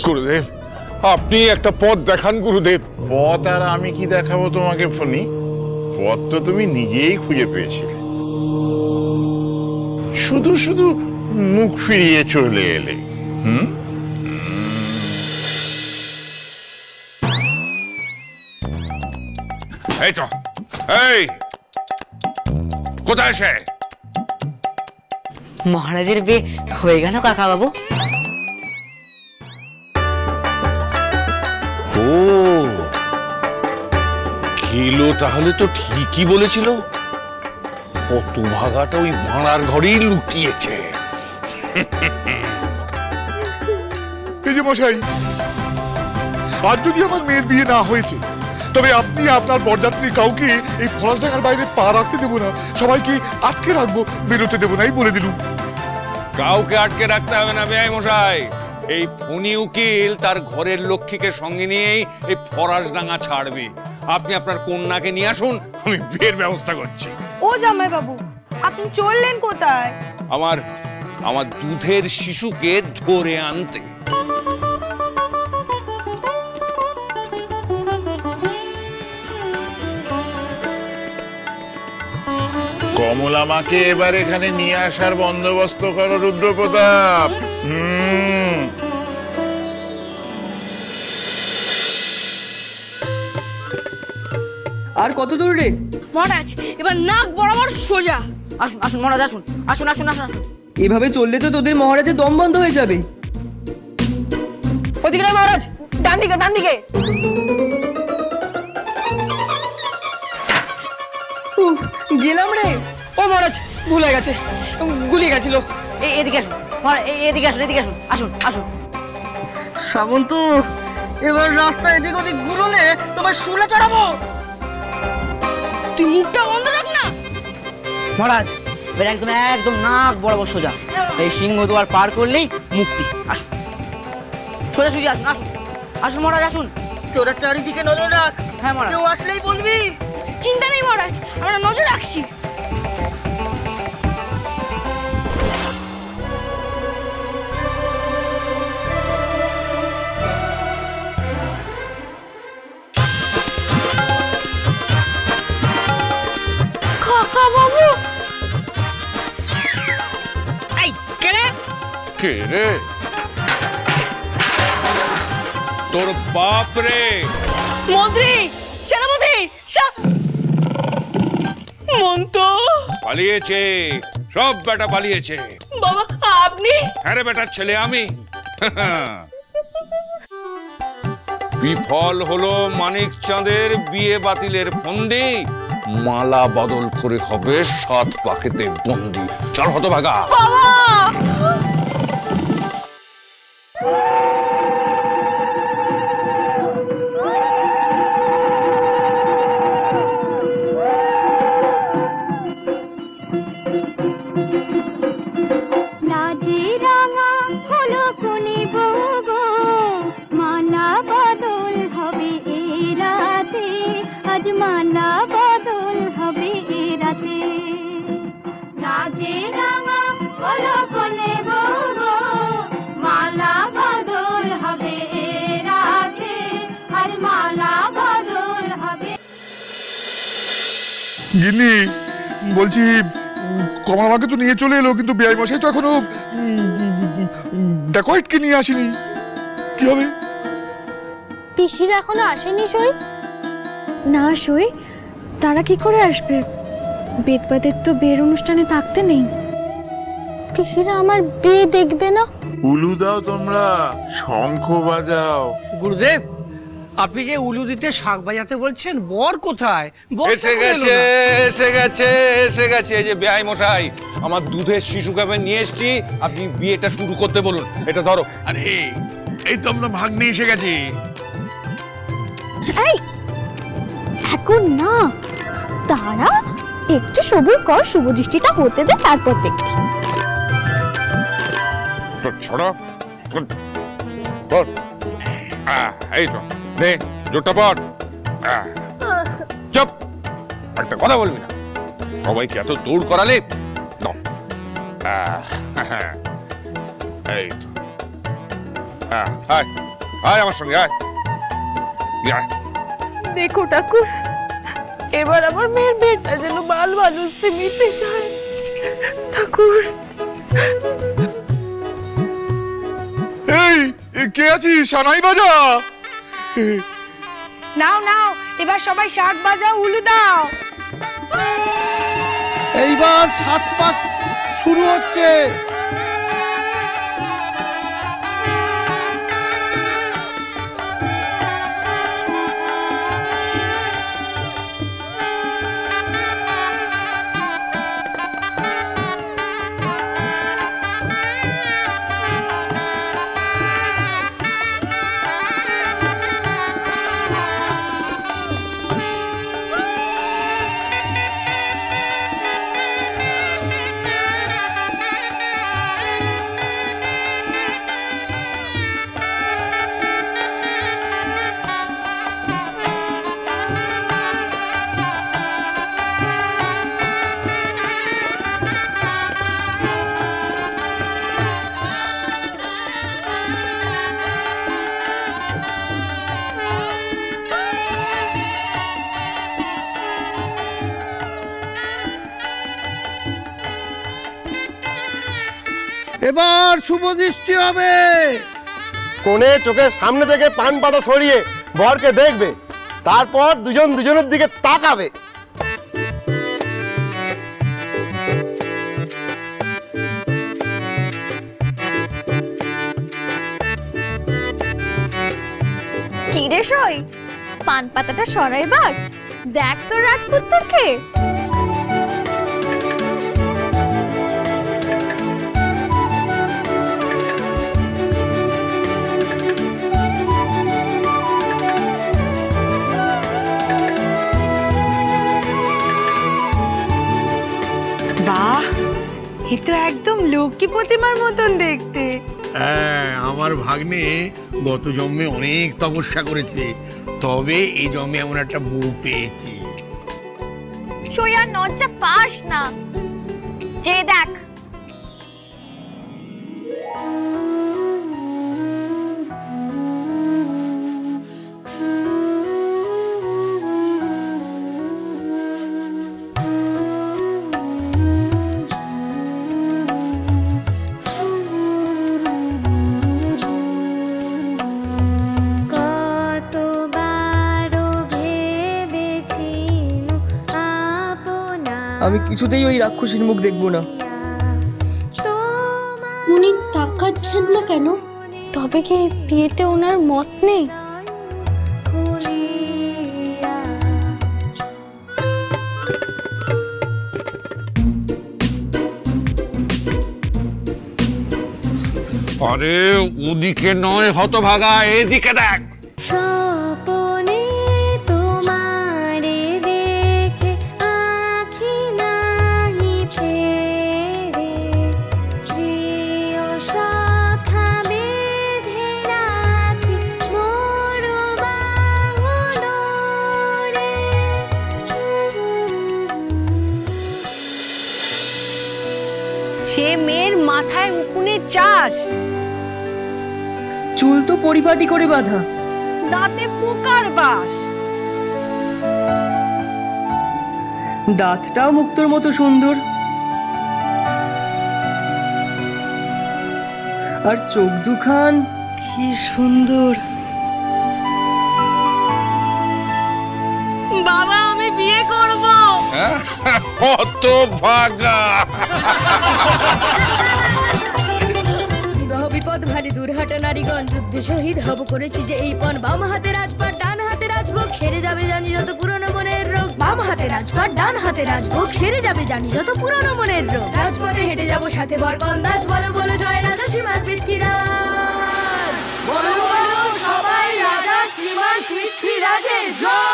গুরুদেব, আপনি একটা পথ দেখান গুরুদেব। পথ আর আমি কি দেখাবো তোমাকে ফণি? পথ তো তুমি নিজেই খুঁজে পেয়েছিলে, শুধু শুধু মুখ ফিরিয়ে চলে এলে। এই তো, এই কোথায় সে? মহারাজের বিয়ে হয়ে গেল কাকা বাবু। ও গেলো, তাহলে তো ঠিকই বলেছিল, কত ভাগাটা ওই ভাড়ার ঘরেই লুকিয়েছে। এই যে মশাই, আজ যদি আমার মেয়ের বিয়ে না হয়েছে, তবে আপনি আপনার বরযাত্রী কাউকে এই ফরাসডাঙ্গার বাইরে পা রাখতে দেবো না, সবাইকে আটকে রাখবো, বেরোতে দেবো না, এই বলে দিলুম। কাউকে আটকে রাখতে হবে না বেআই মশাই। এই ফণি উকিল তার ঘরের লক্ষ্মীকে সঙ্গে নিয়েই এই ফরাসডাঙ্গা ছাড়বে। আপনি আপনার কন্যাকে নিয়ে আসুন, আমি বিয়ের ব্যবস্থা করছি। ও জামাই বাবু, আপনি চললেন কোথায়? আমার দুধের শিশুকে ধরে আনতে। কমলা মাকে এবার এখানে নিয়ে আসার বন্দোবস্ত করো রুদ্রপ্রতাপ। আর কত দূর রে? মহারাজ এবার নাক বরাবর সোজা। আসুন আসুন মহারাজ, আসুন আসুন আসুন আসুন। এভাবে চললে তো তোদের মহারাজের দম বন্ধ হয়ে যাবে। ওদিকে নয় মহারাজ, ডান দিকে ডান দিকে। উফ, গেলাম রে। ও মহারাজ, ভুল হয়ে গেছে, গুলিয়ে গেছিল। এদিকে আসুন মহারাজ, এদিকে আসুন, এদিকে আসুন, আসুন আসুন। সামন্ত, এবার রাস্তা এদিক ওদিক ঘুরলে তোমার শুলে চড়াবো। তুই মুখটা বন্ধ রাখ না। মহারাজ এবার একদম একদম নাক বরাবর সোজা, এই সিংহ দুয়ার পার করলেই মুক্তি। আসুন সোজা সোজা আসুন, আসুন আসুন মহারাজ আসুন। তোরা চারিদিকে নজর রাখ, হ্যাঁ মহারাজ। কেউ আসলেই বলবি। চিন্তা নেই মহারাজ, আমরা নজর রাখছি। কাকা বাবু, এই কে রে? কে রে? তোর বাপ রে। মন্ত্রী, সেনাপতি, মন্ত। পালিয়েছে, সব বেটা পালিয়েছে। বাবা আপনি? হ্যাঁ রে বেটার ছেলে আমি। বিফল হলো মানিক চাঁদের বিয়ে বাতিলের ফন্দি, মালা বদল করে হবে 7 পাকেতে বন্দি। চল হতভাগা। বাবা মালা বদল হবে এ রাতে, রাজে রাঙা হলো কোনে গো, মালা বদল হবে এ রাতে, আজ মালা বদল হবে। গিন্নি, বলছি কমলা মাকে তো নিয়ে চলে এলো, কিন্তু বেআই মশাই তো এখনো ড্যাকয়েটকে নিয়ে আসেনি, কি হবে? পিসিরা এখনো আসেনি সই? না সই, তারা কি করে আসবে? বেদপাতের তো বিয়ের অনুষ্ঠানে থাকতে নেই। পিসিরা আমার বিয়ে দেখবে না? উলু দাও তোমরা, শঙ্খ বাজাও। গুরুদেব, আপনি যে উলু দিতে শাক বাজাতে বলছেন, বর কোথায়? বর এসে গেছে, এসে গেছে, এসে গেছে। এই যে বেআই মশাই, আমার দুধের শিশুকে নিয়ে এসেছি, আপনি বিয়েটা শুরু করতে বলুন। এটা ধরো। আরে এই তো আমরা ভাগ্নে এসে গেছি। এখন না, তারা একটু সবুর কর, শুভ দৃষ্টিটা হতে দে, তারপর দেখবি। তো ছড়া এই তো নে, জোরটা পড়। চুপ, একটা কথা বলবি না। সবাইকে এত দৌড় করালে নাও। এই তো আয় আমার সঙ্গে আয় আয়। দেখো ঠাকুর, এবার আমার মেয়ের বিয়েটা যেন বাল বালুসতে মিটে যায় ঠাকুর। এই কে আছিস? সানাই বাজা। নাও নাও, এবার সবাই শাক বাজাও, উলু দাও। এইবার 7 পাক শুরু হচ্ছে। এবার শুভ দৃষ্টি হবে। কোণে চোখের সামনে থেকে পান পাতা সরিয়ে বরকে দেখবে, তারপর দুজন দুজনের দিকে তাকাবে। কি রে সই, পান পাতাটা সরাইবার, দেখ তোর রাজপুত্রকে। বাহ, এ তো একদম লক্ষ্মী প্রতিমার মতন দেখতে। হ্যাঁ, আমার ভাগ্নে গত জন্মে অনেক তপস্যা করেছে, তবে এই জন্মে এমন একটা বউ পেয়েছি। সই আর লজ্জা পাস না, যে দেখ। আমি কিছুতেই ওই রাক্ষসীর মুখ দেখবো না। উনি তাকাচ্ছেন না কেন? তবে কি বিয়েতে ওনার মত নেই? আরে ওদিকে নয় হতভাগা, এদিকে দেখ। স্বপনে তোমারে দেখে আখি নাহি ফেরে, প্রিয় সখা বেঁধে রাখি মোর বাহুডোরে। সে মেয়ের মাথায় উকুনের চাষ, চুল তো পরিপাটি করে বাঁধা, দাঁতে পোকার বাস। দাঁতটাও মুক্তোর মতো সুন্দর, আর চোখ দুখান কি সুন্দর। বাবা, আমি বিয়ে করব। হতভাগা। বিবাহ বিপদ ভারী দুর্হাটা নারীগণ, যুদ্ধে শহীদ হব করেছি যে এই পণ। বাম হাতে রাজপাট, ডান হাতে রাজভোগ, সেরে যাবে জানি যত পুরনো মনের রোগ। বাম হাতে রাজপাট, ডান হাতে রাজভোগ, সেরে যাবে জানি যত পুরনো মনের রোগ। রাজপথে হেঁটে যাব সাথে বরকন্দাজ, বলো বলো জয় রাজা শ্রীমান পৃথ্বীরাজ। বলো বলো সবাই রাজা শ্রীমান পৃথ্বীরাজের জয়।